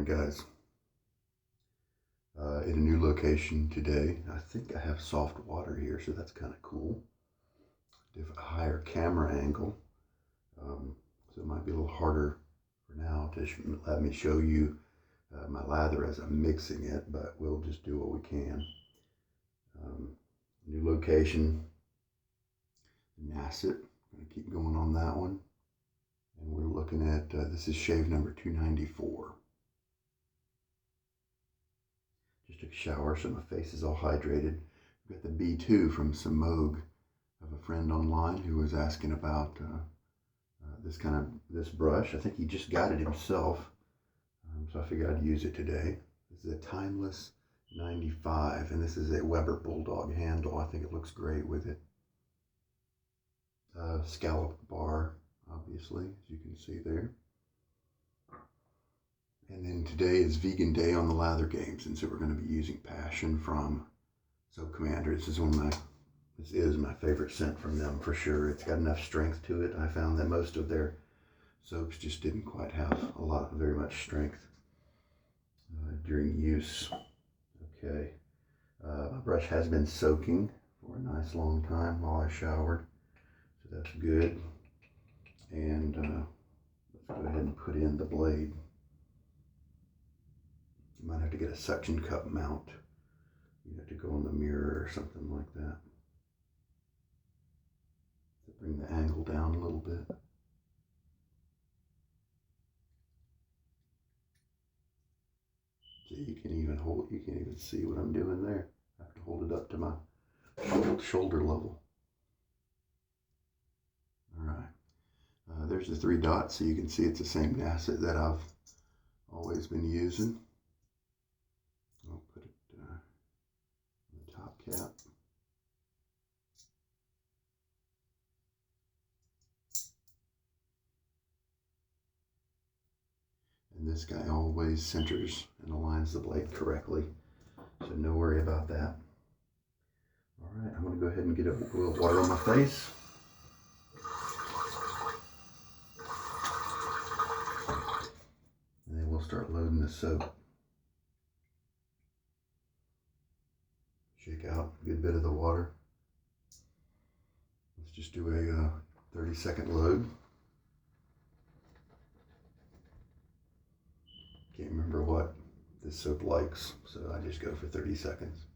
morning, guys. In a new location today. I think I have soft water here, so that's kind of cool. A higher camera angle, so it might be a little harder for now to let me show you my lather as I'm mixing it, but we'll just do what we can. New location, Nacet. I'm going to keep going on that one. And we're looking at, this is shave number 294. Just took a shower, so my face is all hydrated. We've got the B2 from some Moog of a friend online who was asking about this brush. I think he just got it himself, so I figured I'd use it today. This is a Timeless 95, and this is a Weber Bulldog handle. I think it looks great with it. Scalloped bar, obviously, as you can see there. And then today is vegan day on the Lather games, and so we're going to be using Passion from Soap Commander. This is my favorite scent from them for sure. It's got enough strength to it. I found that most of their soaps just didn't quite have very much strength during use. Okay, my brush has been soaking for a nice long time while I showered, so that's good. And let's go ahead and put in the blade. You might have to get a suction cup mount, to go in the mirror or something like that. To bring the angle down a little bit. So you can even see what I'm doing there. I have to hold it up to my shoulder level. All right. There's the 3 dots, so you can see it's the same Nacet that I've always been using. I'll put it on the top cap. And this guy always centers and aligns the blade correctly, so no worry about that. All right, I'm going to go ahead and get a little water on my face. And then we'll start loading the soap. Shake out a good bit of the water. Let's just do a 30-second load. Can't remember what this soap likes, so I just go for 30 seconds.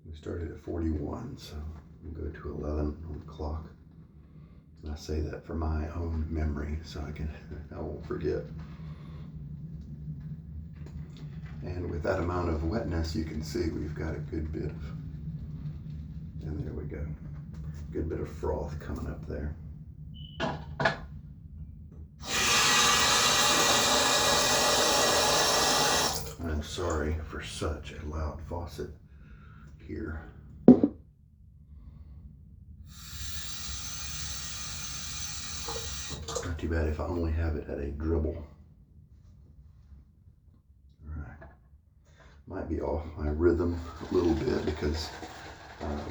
We started at 41, so we'll go to 11 on the clock. And I say that for my own memory, so I won't forget. And with that amount of wetness, you can see we've got a good bit of, and there we go, good bit of froth coming up there. I'm sorry for such a loud faucet here. Not too bad if I only have it at a dribble. Might be off my rhythm a little bit because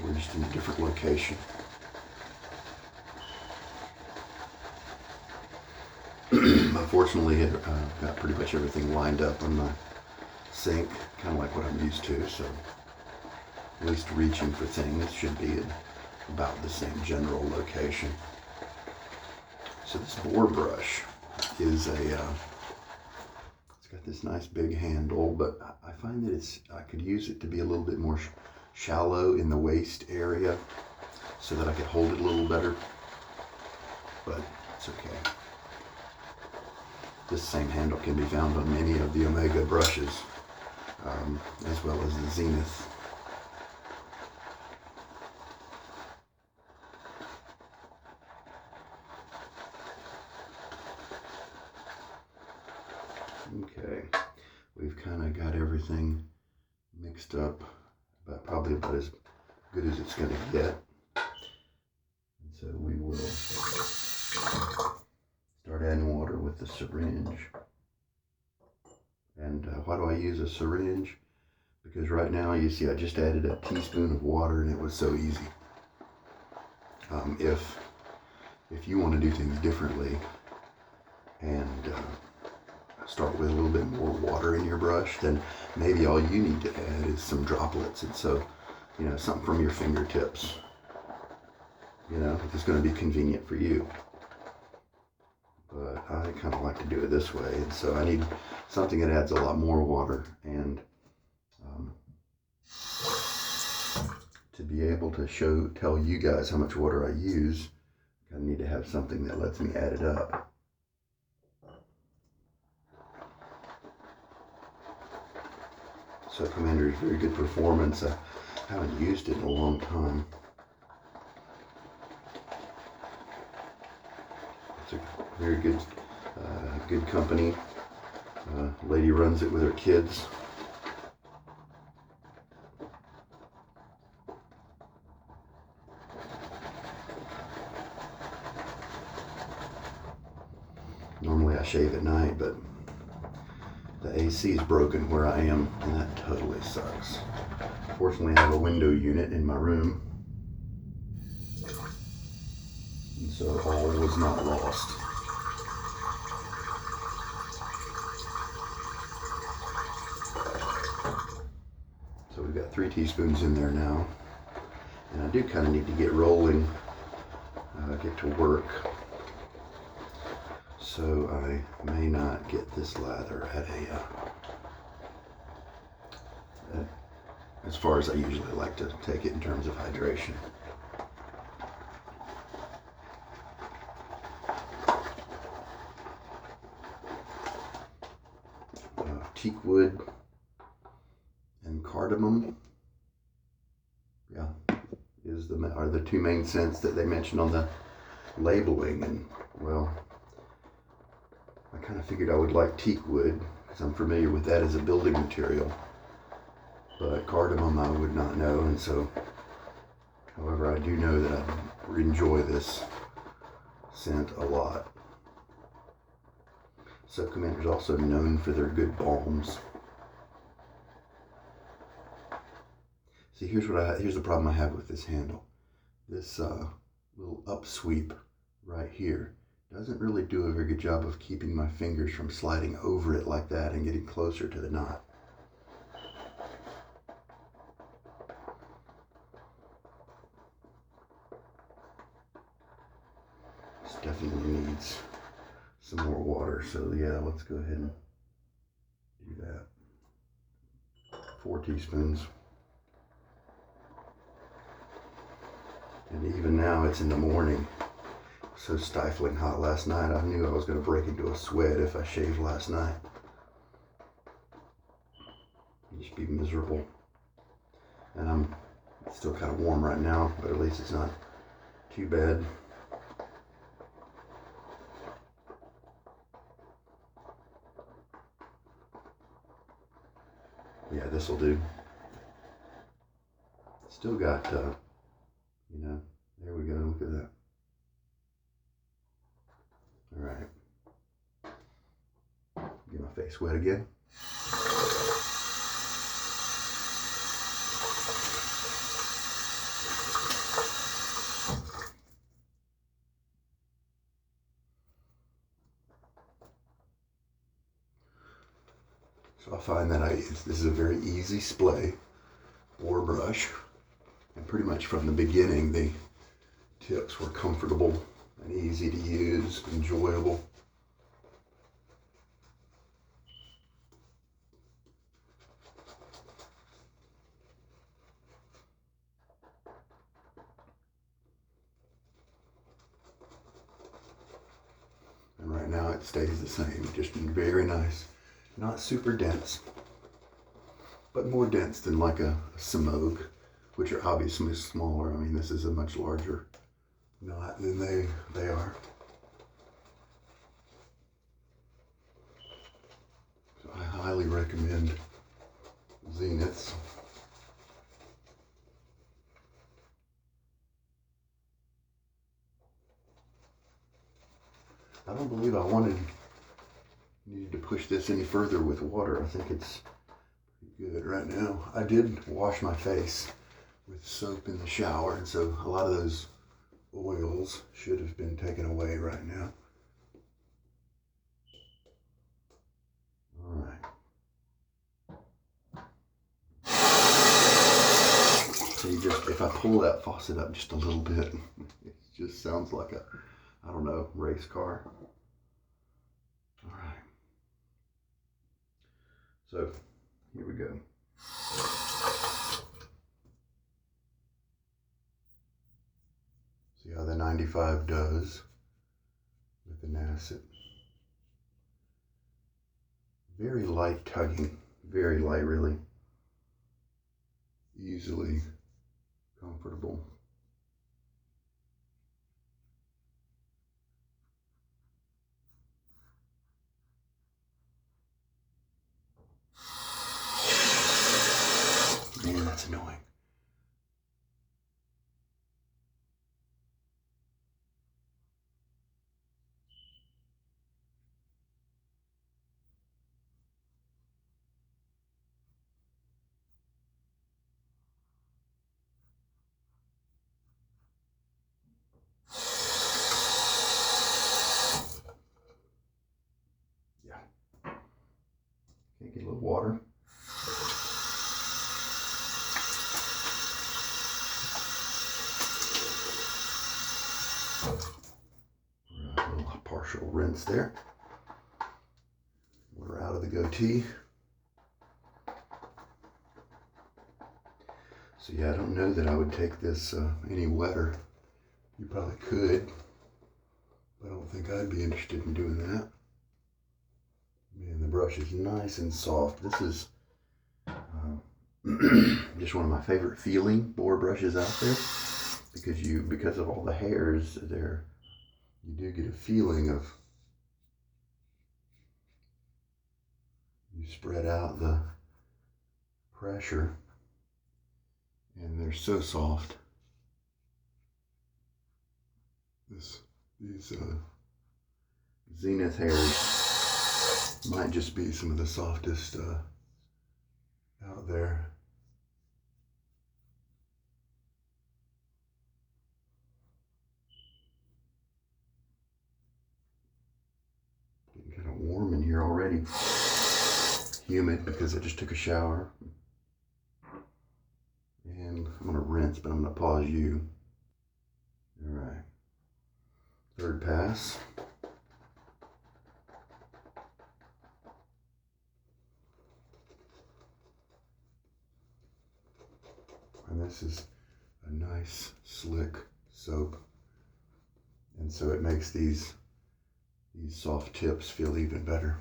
we're just in a different location. Fortunately, I've got pretty much everything lined up on my sink, kind of like what I'm used to, so at least reaching for things should be at about the same general location. So this boar brush is it's got this nice big handle, but I find that I could use it to be a little bit more shallow in the waist area so that I could hold it a little better, but it's okay. This same handle can be found on many of the Omega brushes, as well as the Zenith. Okay, we've kind of got everything mixed up, but probably about as good as it's going to get. And so we will start adding water with the syringe. And why do I use a syringe? Because right now, you see, I just added a teaspoon of water and it was so easy. If you want to do things differently, and start with a little bit more water in your brush, then maybe all you need to add is some droplets. And so, you know, something from your fingertips, you know, it's going to be convenient for you. But I kind of like to do it this way, and so I need something that adds a lot more water. And to be able to tell you guys how much water I use, I need to have something that lets me add it up. So Commander is very good performance. I haven't used it in a long time. It's a very good, good company. Lady runs it with her kids. Normally I shave at night, but the AC is broken where I am, and that totally sucks. Fortunately, I have a window unit in my room, and so all was not lost. So we've got 3 teaspoons in there now, and I do kind of need to get rolling, get to work. So I may not get this lather at as far as I usually like to take it in terms of hydration. Teak wood and cardamom, yeah, are the 2 main scents that they mentioned on the labeling. And well, I kind of figured I would like teak wood because I'm familiar with that as a building material, but cardamom I would not know. And so, however, I do know that I enjoy this scent a lot. So Commander's also known for their good balms. See, here's the problem I have with this handle. This little upsweep right here doesn't really do a very good job of keeping my fingers from sliding over it like that and getting closer to the knot. This definitely needs some more water, so yeah, let's go ahead and do that. 4 teaspoons. And even now, it's in the morning. So stifling hot last night. I knew I was going to break into a sweat if I shaved last night. It'd just be miserable. And it's still kind of warm right now, but at least it's not too bad. Yeah, this will do. Still got, you know, there we go. Look at that. All right. Get my face wet again. So I find that this is a very easy splay or brush, and pretty much from the beginning the tips were comfortable and easy to use, enjoyable. And right now it stays the same, just very nice. Not super dense, but more dense than like a Simogue, which are obviously smaller. I mean, this is a much larger knot than they are. So I highly recommend Zeniths. I don't believe I needed to push this any further with water. I think it's pretty good right now. I did wash my face with soap in the shower, and so a lot of those oils should have been taken away right now. I pull that faucet up just a little bit, it just sounds like a, I don't know, race car. All right. So here we go. See how the 95 does with the Nacet. Very light tugging, very light, really. Easily comfortable. Man, that's annoying. Yeah. Okay, get a little water. A little partial rinse there. We're out of the goatee. So yeah, I don't know that I would take this any wetter. You probably could, but I don't think I'd be interested in doing that. Man, the brush is nice and soft. This is just one of my favorite feeling boar brushes out there, because of all the hairs there, you do get a feeling of, you spread out the pressure and they're so soft. These Zenith hairs might just be some of the softest out there. Getting kind of warm in here already. Humid because I just took a shower. And I'm gonna rinse, but I'm gonna pause you. All right, third pass. And this is a nice, slick soap. And so it makes these soft tips feel even better.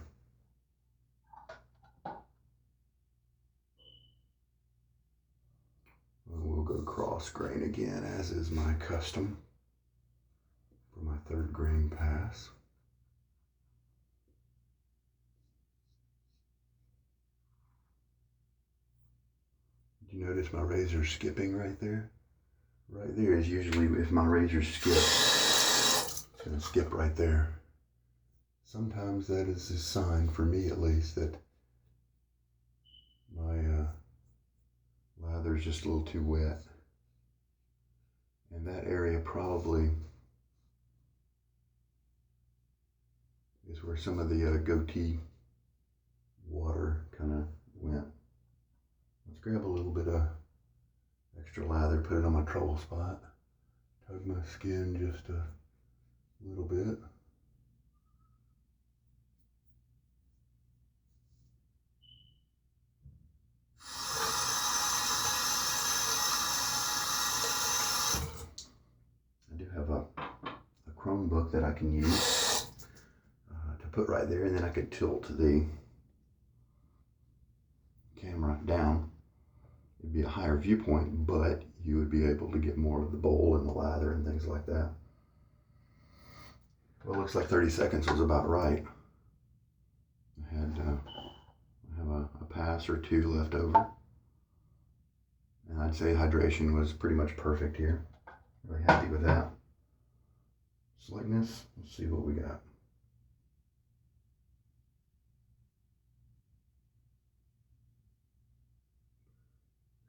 We'll go cross grain again, as is my custom for my third grain pass. Did you notice my razor skipping right there? Right there is usually if my razor skips, it's going to skip right there. Sometimes that is a sign, for me at least, that my lather is just a little too wet. And that area probably is where some of the goatee water kind of went. Let's grab a little bit of extra lather, put it on my trouble spot, tug my skin just a little bit. I do have a Chromebook that I can use to put right there, and then I could tilt the camera down. It'd be a higher viewpoint, but you would be able to get more of the bowl and the lather and things like that. Well, it looks like 30 seconds was about right. I have a pass or two left over. And I'd say hydration was pretty much perfect here. Really happy with that. Slickness, let's see what we got.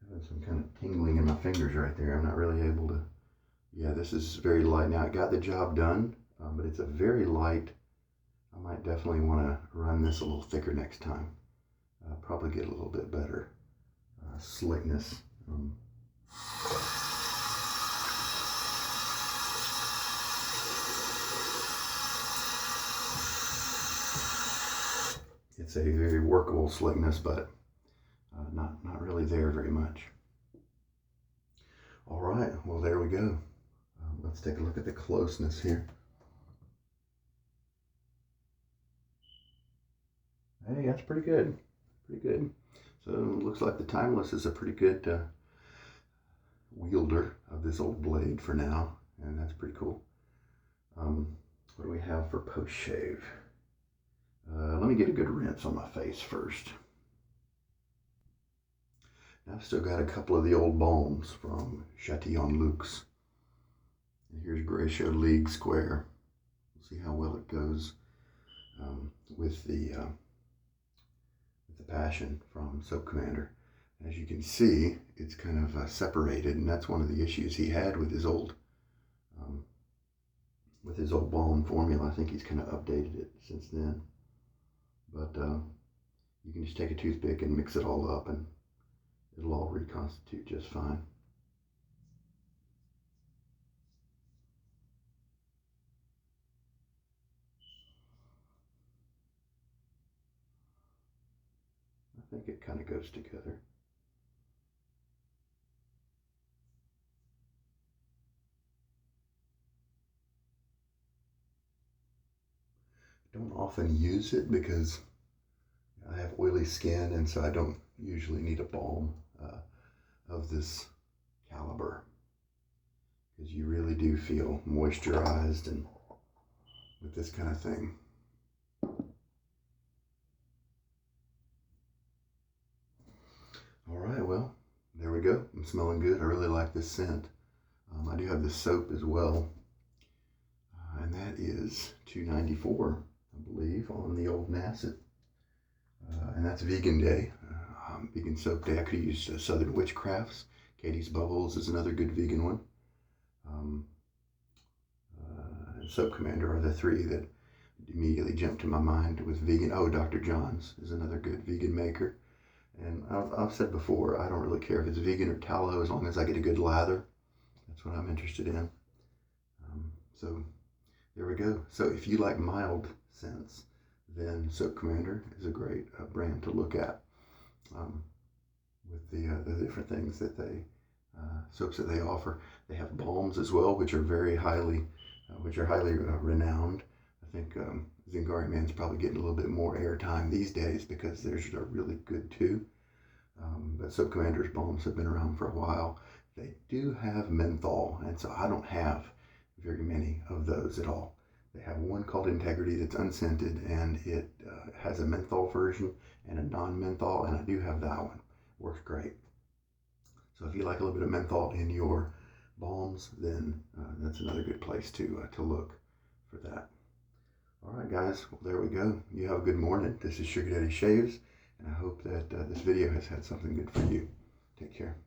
Having some kind of tingling in my fingers right there. I'm not really able to, yeah, this is very light. Now it got the job done, but it's a very light. I might definitely want to run this a little thicker next time. Probably get a little bit better slickness. It's a very workable slickness, but not really there very much. All right, well, there we go. Let's take a look at the closeness here. Hey, that's pretty good. Pretty good. So it looks like the Timeless is a pretty good wielder of this old blade for now, and that's pretty cool. What do we have for post shave? Let me get a good rinse on my face first. Now I've still got a couple of the old balms from Chatillon Luxe. And here's Gratiot League Square. We'll see how well it goes with the Passion from Soap Commander. As you can see, it's kind of separated, and that's one of the issues he had with his old balm formula. I think he's kind of updated it since then. But you can just take a toothpick and mix it all up, and it'll all reconstitute just fine. I think it kind of goes together. Don't often use it because I have oily skin, and so I don't usually need a balm of this caliber, because you really do feel moisturized and with this kind of thing. All right, well, there we go. I'm smelling good. I really like this scent. I do have this soap as well, and that is $2.94, I believe, on the old Nacet. And that's Vegan Day, Vegan Soap Day. I could use Southern Witchcrafts. Catie's Bubbles is another good vegan one. And Soap Commander are the three that immediately jump to my mind with vegan. Oh, Dr Jons is another good vegan maker. And I've said before, I don't really care if it's vegan or tallow as long as I get a good lather. That's what I'm interested in. So there we go. So if you like mild scents, then Soap Commander is a great brand to look at with the different things that they, soaps that they offer. They have balms as well, which are very highly, renowned. I think Zingari Man's probably getting a little bit more airtime these days because theirs are really good too. But Soap Commander's balms have been around for a while. They do have menthol, and so I don't have very many of those at all. They have one called Integrity that's unscented, and it has a menthol version and a non-menthol, and I do have that one. Works great. So if you like a little bit of menthol in your balms, then that's another good place to look for that. All right, guys, well, there we go. You have a good morning. This is Sugar Daddy Shaves, and I hope that this video has had something good for you. Take care.